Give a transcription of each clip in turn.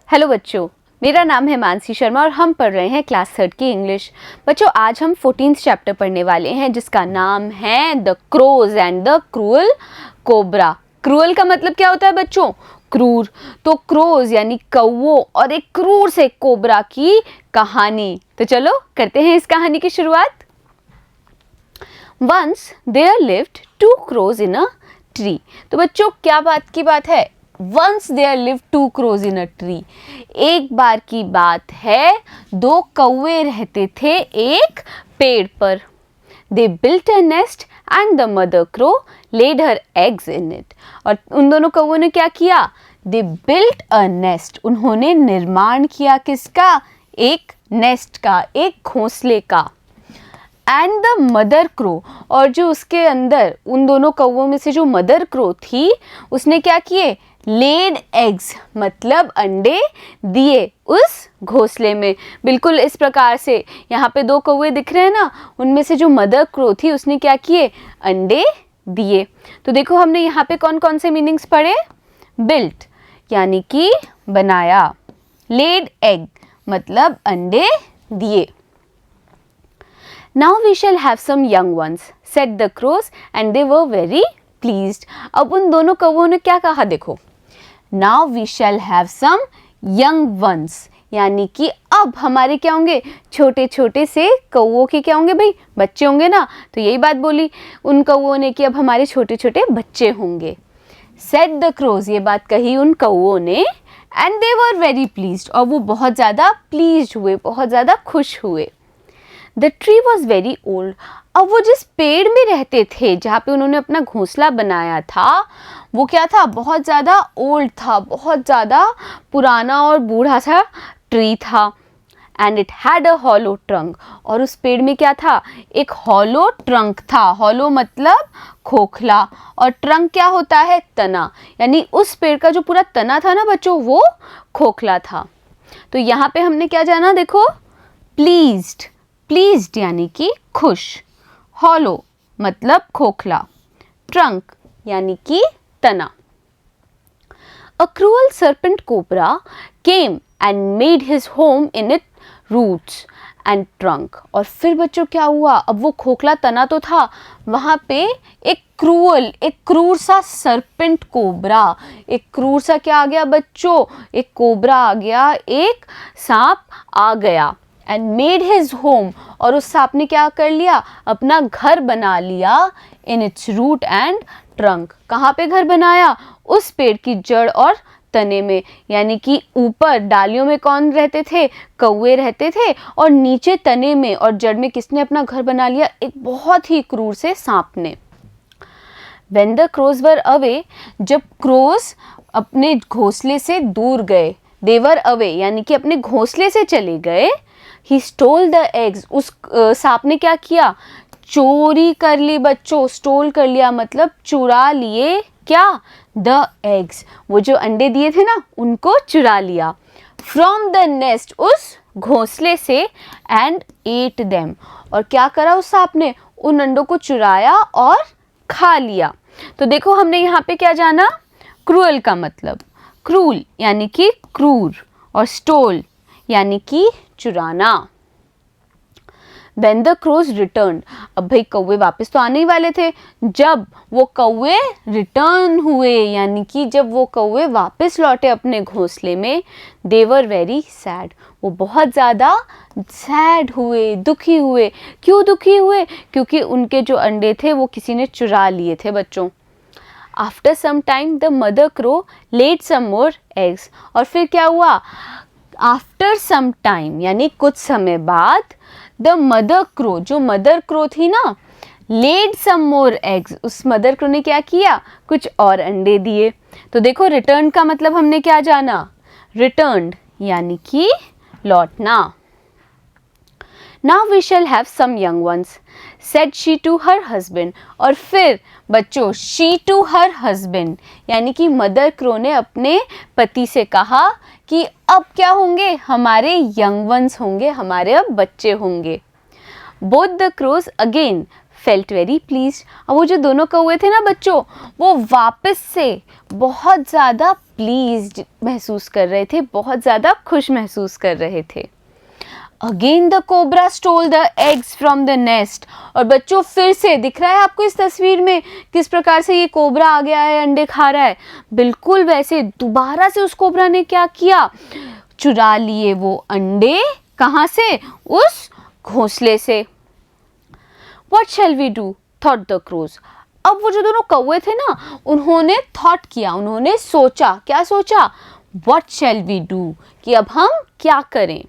Hello बच्चों, मेरा नाम है मानसी शर्मा और हम पढ़ रहे हैं क्लास 3 की इंग्लिश। बच्चों, आज हम 14th चैप्टर पढ़ने वाले हैं जिसका नाम है the crows and the cruel cobra. Cruel का मतलब क्या होता है बच्चों? क्रूर। तो क्रोज यानी कौवों और एक क्रूर से कोबरा की कहानी। तो चलो करते हैं इस कहानी की शुरुआत। Once there lived two crows in a tree। तो बच्चों क्या बात की बात है? Once there lived two crows in a tree। एक बार की बात है, दो कौवे रहते थे एक पेड़ पर। They built a nest and the mother crow laid her eggs in it। और उन दोनों कौवों ने क्या किया? They built a nest। उन्होंने निर्माण किया किसका? एक नेस्ट का, एक घोंसले का। एंड द मदर क्रो, और जो उसके अंदर उन दोनों कौवों में से जो मदर क्रो थी उसने क्या किए? लेड एग्स, मतलब अंडे दिए उस घोंसले में। बिल्कुल इस प्रकार से यहाँ पे दो कौवे दिख रहे हैं ना, उनमें से जो मदर क्रो थी उसने क्या किए? अंडे दिए। तो देखो हमने यहाँ पे कौन कौन से मीनिंग्स पढ़े? बिल्ट यानी कि बनाया, लेड एग मतलब अंडे दिए। Now we shall have some young ones, said the crows, and they were very pleased। अब उन दोनों कौवों ने क्या कहा देखो? Now we shall have some young ones, यानी कि अब हमारे क्या होंगे? छोटे छोटे से कौवों के क्या होंगे भाई? बच्चे होंगे ना। तो यही बात बोली उन कौवों ने कि अब हमारे छोटे छोटे बच्चे होंगे। Said the crows, ये बात कही उन कौवों ने। And they were very pleased, और वो बहुत ज़्यादा pleased हुए, बहुत ज़्यादा खुश हुए। The tree was very old। अब वो जिस पेड़ में रहते थे, जहाँ पे उन्होंने अपना घोंसला बनाया था, वो क्या था? बहुत ज़्यादा ओल्ड था, बहुत ज़्यादा पुराना और बूढ़ा सा ट्री था। And it had a hollow trunk, और उस पेड़ में क्या था? एक हॉलो ट्रंक था। हॉलो मतलब खोखला, और ट्रंक क्या होता है? तना। यानी उस पेड़ का जो पूरा तना था ना बच्चों, वो खोखला था। तो यहाँ पे हमने क्या जाना देखो? प्लीज्ड। प्लीज्ड यानी कि खुश। हॉलो मतलब खोखला। ट्रंक यानी कि तना। A cruel serpent cobra came and made his home in its roots and trunk। और फिर बच्चों क्या हुआ? अब वो खोखला तना तो था, वहाँ पे एक क्रूर सा सर्पेंट कोबरा, एक क्रूर सा क्या आ गया बच्चों? एक कोबरा आ गया, एक सांप आ गया। एंड मेड हिज होम, और उस सांप ने क्या कर लिया? अपना घर बना लिया। In its root and trunk. कहाँ पे घर बनाया? उस पेड़ की जड़ और तने में। यानी कि ऊपर डालियों में कौन रहते थे? कौवे रहते थे, और नीचे तने में और जड़ में किसने अपना घर बना लिया? एक बहुत ही क्रूर से सांप ने। When the crows were away, जब क्रोज अपने घोंसले से दूर गए, they were away यानी कि अपने घोंसले से चले गए। He stole the eggs, उस सांप ने क्या किया? चोरी कर ली बच्चों। स्टोल कर लिया मतलब चुरा लिए। क्या? The eggs, वो जो अंडे दिए थे ना, उनको चुरा लिया। From the nest, उस घोंसले से। And ate them, और क्या करा उस सांप ने? उन अंडों को चुराया और खा लिया। तो देखो हमने यहाँ पे क्या जाना? क्रूअल का मतलब क्रूल यानी कि क्रूर, और स्टोल यानी कि चुराना। When the crows returned, अब भाई कौवे वापस तो आने ही वाले थे। जब वो कौवे रिटर्न हुए यानी कि जब वो कौवे वापस लौटे अपने घोंसले में, they were very sad। वो बहुत ज़्यादा सैड हुए, दुखी हुए। क्यों दुखी हुए? क्योंकि उनके जो अंडे थे वो किसी ने चुरा लिए थे बच्चों। After some time the mother crow laid some more eggs। और फिर क्या हुआ? After some time यानी कुछ समय बाद, द मदर क्रो, जो मदर क्रो थी ना, लेड सम मोर एग्स, उस मदर क्रो ने क्या किया? कुछ और अंडे दिए। तो देखो रिटर्न का मतलब हमने क्या जाना? रिटर्न्ड यानी कि लौटना। Now we shall have some young ones, said she to her husband। और फिर बच्चों she to her husband यानी कि मदर क्रो ने अपने पति से कहा कि अब क्या होंगे? हमारे यंग वंस होंगे, हमारे अब बच्चे होंगे। Both the crows again felt very please. अब वो जो दोनों कौवे थे ना बच्चों, वो वापस से बहुत ज़्यादा प्लीज्ड महसूस कर रहे थे, बहुत ज़्यादा खुश महसूस कर रहे थे। Again the cobra stole the eggs from the nest. और बच्चों फिर से दिख रहा है आपको इस तस्वीर में किस प्रकार से ये कोबरा आ गया है, अंडे खा रहा है। बिल्कुल वैसे दोबारा से उस कोबरा ने क्या किया, चुरा लिए वो अंडे। कहाँ से? उस घोंसले से। What shall we do? thought the crows. अब वो जो दोनों कौवे थे ना, उन्होंने थॉट किया, उन्होंने सोचा। क्या सोचा? What shall we do? कि अब हम क्या करें?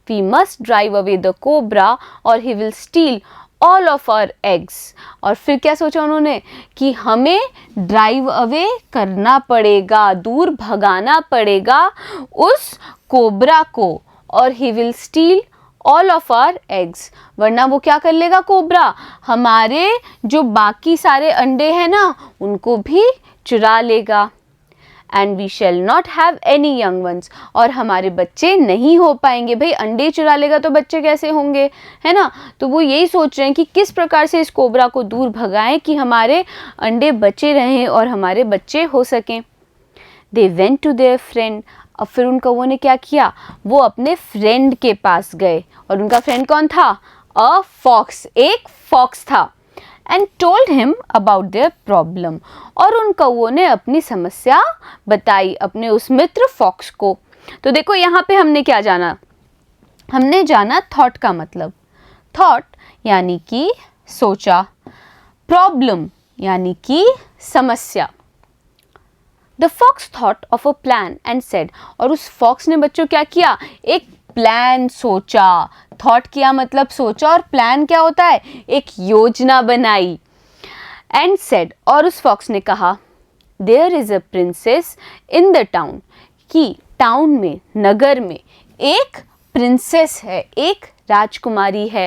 We must drive away the cobra or he will steal all of our eggs. और फिर क्या सोचा उन्होंने कि हमें ड्राइव अवे करना पड़ेगा, दूर भगाना पड़ेगा उस कोबरा को, और he will steal all of our eggs. वरना वो क्या कर लेगा कोबरा, हमारे जो बाकी सारे अंडे हैं ना उनको भी चुरा लेगा। And we shall not have any young ones. और हमारे बच्चे नहीं हो पाएंगे। भाई अंडे चुरा लेगा तो बच्चे कैसे होंगे, है ना। तो वो यही सोच रहे हैं कि किस प्रकार से इस कोबरा को दूर भगाएं कि हमारे अंडे बचे रहें और हमारे बच्चे हो सकें। They went to their friend. अब फिर उन कौवों ने क्या किया, वो अपने फ्रेंड के पास गए। और उनका फ्रेंड कौन था? अ फॉक्स, एक फॉक्स था। And told him about their problem. और उन कौवों ने अपनी समस्या बताई अपने उस मित्र फॉक्स को। तो देखो यहाँ पे हमने क्या जाना, हमने जाना थॉट का मतलब। थॉट यानी कि सोचा, प्रॉब्लम यानी कि समस्या। The fox thought of a plan and said. और उस फॉक्स ने बच्चों क्या किया, एक प्लान सोचा। थॉट किया मतलब सोचा, और प्लान क्या होता है, एक योजना बनाई। एंड सेड, और उस फॉक्स ने कहा, there is a princess in the town, कि टाउन में, नगर में एक प्रिंसेस है, एक राजकुमारी है।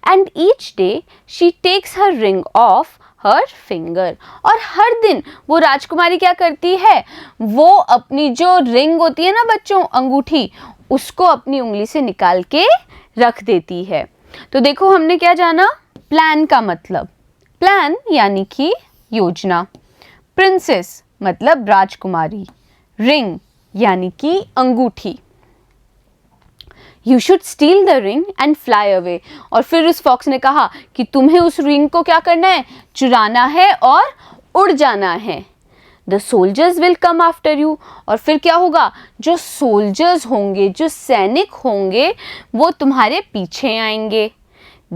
And each day she takes her ring off her finger. और हर दिन वो राजकुमारी क्या करती है, वो अपनी जो रिंग होती है ना बच्चों, अंगूठी, उसको अपनी उंगली से निकाल के रख देती है। तो देखो हमने क्या जाना, प्लान का मतलब। प्लान यानी कि योजना, प्रिंसेस मतलब राजकुमारी, रिंग यानी कि अंगूठी। You should steal the ring and fly away. और फिर उस फॉक्स ने कहा कि तुम्हें उस रिंग को क्या करना है, चुराना है और उड़ जाना है। The soldiers will come after you. और फिर क्या होगा, जो सोल्जर्स होंगे, जो सैनिक होंगे, वो तुम्हारे पीछे आएंगे।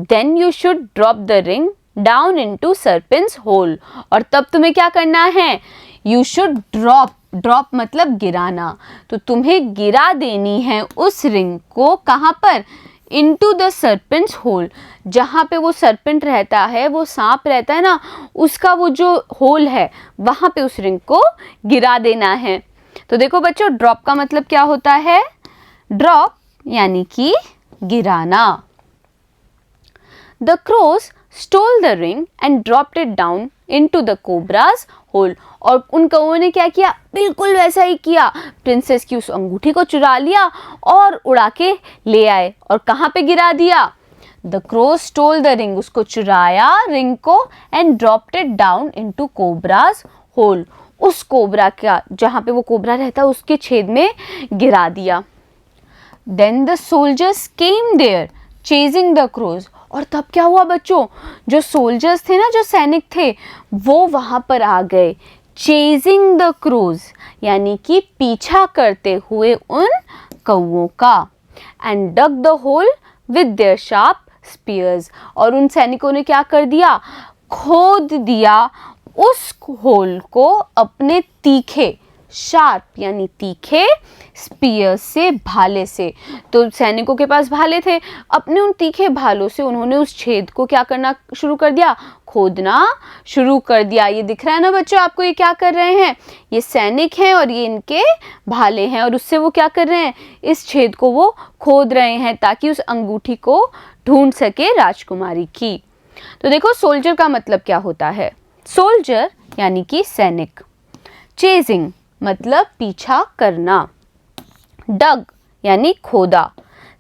Then you should drop the ring down into serpent's hole. और तब तुम्हें क्या करना है, You should drop, ड्रॉप मतलब गिराना, तो तुम्हें गिरा देनी है उस रिंग को। कहाँ पर, इनटू द सर्पेंट्स होल, जहाँ पे वो सर्पेंट रहता है, वो सांप रहता है ना, उसका वो जो होल है वहाँ पे उस रिंग को गिरा देना है। तो देखो बच्चों, ड्रॉप का मतलब क्या होता है, ड्रॉप यानी कि गिराना। The crows stole the ring and dropped it down into the cobra's hole. और उन कौवों ने क्या किया, बिल्कुल वैसा ही किया, प्रिंसेस की उस अंगूठी को चुरा लिया और उड़ा के ले आए। और कहाँ पे गिरा दिया, The crow stole the ring, उसको चुराया रिंग को, and dropped it down into cobra's hole, उस कोबरा का, जहाँ पे वो कोबरा रहता है उसके छेद में गिरा दिया। Then the soldiers came there chasing the crows. और तब क्या हुआ बच्चों, जो सोल्जर्स थे ना, जो सैनिक थे, वो वहाँ पर आ गए। चेजिंग द क्रोज यानी कि पीछा करते हुए उन कौवों का। And dug the hole with their sharp spears. और उन सैनिकों ने क्या कर दिया, खोद दिया उस होल को अपने तीखे, शार्प यानी तीखे, स्पीयर से, भाले से। तो सैनिकों के पास भाले थे, अपने उन तीखे भालों से उन्होंने उस छेद को क्या करना शुरू कर दिया, खोदना शुरू कर दिया। ये दिख रहा है ना बच्चों आपको, ये क्या कर रहे हैं, ये सैनिक हैं और ये इनके भाले हैं, और उससे वो क्या कर रहे हैं, इस छेद को वो खोद रहे हैं ताकि उस अंगूठी को ढूंढ सके राजकुमारी की। तो देखो सोल्जर का मतलब क्या होता है, सोल्जर यानी कि सैनिक, चेजिंग मतलब पीछा करना, डग यानी खोदा,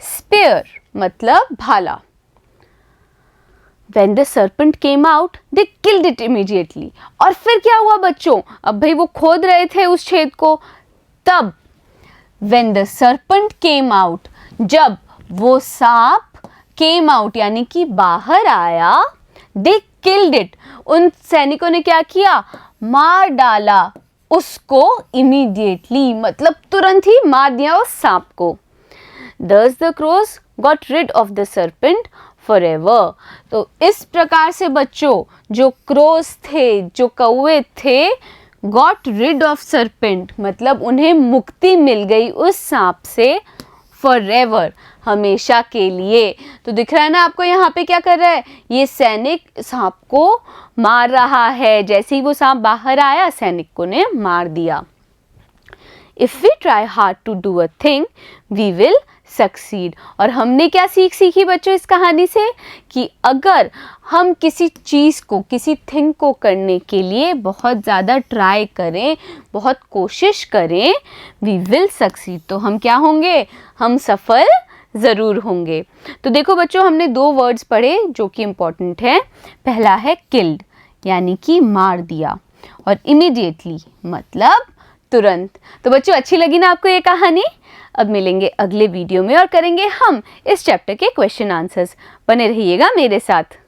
स्पेयर मतलब भाला। When the serpent came out, they killed it immediately. और फिर क्या हुआ बच्चों? अब भाई वो खोद रहे थे उस छेद को, तब when the serpent came out, जब वो सांप came out यानी कि बाहर आया, they killed it, उन सैनिकों ने क्या किया? मार डाला उसको immediately, मतलब तुरंत ही मार दिया उस सांप को. Thus the crows got rid of the serpent forever. तो इस प्रकार से बच्चों जो क्रोस थे, जो कौवे थे, got rid of serpent मतलब उन्हें मुक्ति मिल गई उस सांप से forever, हमेशा के लिए. तो दिख रहा है ना आपको यहाँ पे क्या कर रहा है? ये सैनिक सांप को मार रहा है. जैसे ही वो सांप बाहर आया, सैनिकों ने मार दिया. If we try hard to do a thing, we will succeed. और हमने क्या सीखी बच्चों इस कहानी से? कि अगर हम किसी चीज़ को, किसी थिंग को करने के लिए बहुत ज़्यादा ट्राई करें, बहुत कोशिश करें, we will succeed. तो हम क्या होंगे? हम सफल ज़रूर होंगे. तो देखो बच्चों, हमने 2 वर्ड्स पढ़े जो कि इम्पोर्टेंट है. पहला है killed यानी कि मार दिया, और immediately मतलब तुरंत. तो बच्चों अच्छी लगी ना आपको ये कहानी? अब मिलेंगे अगले वीडियो में और करेंगे हम इस चैप्टर के क्वेश्चन आंसर्स. बने रहिएगा मेरे साथ.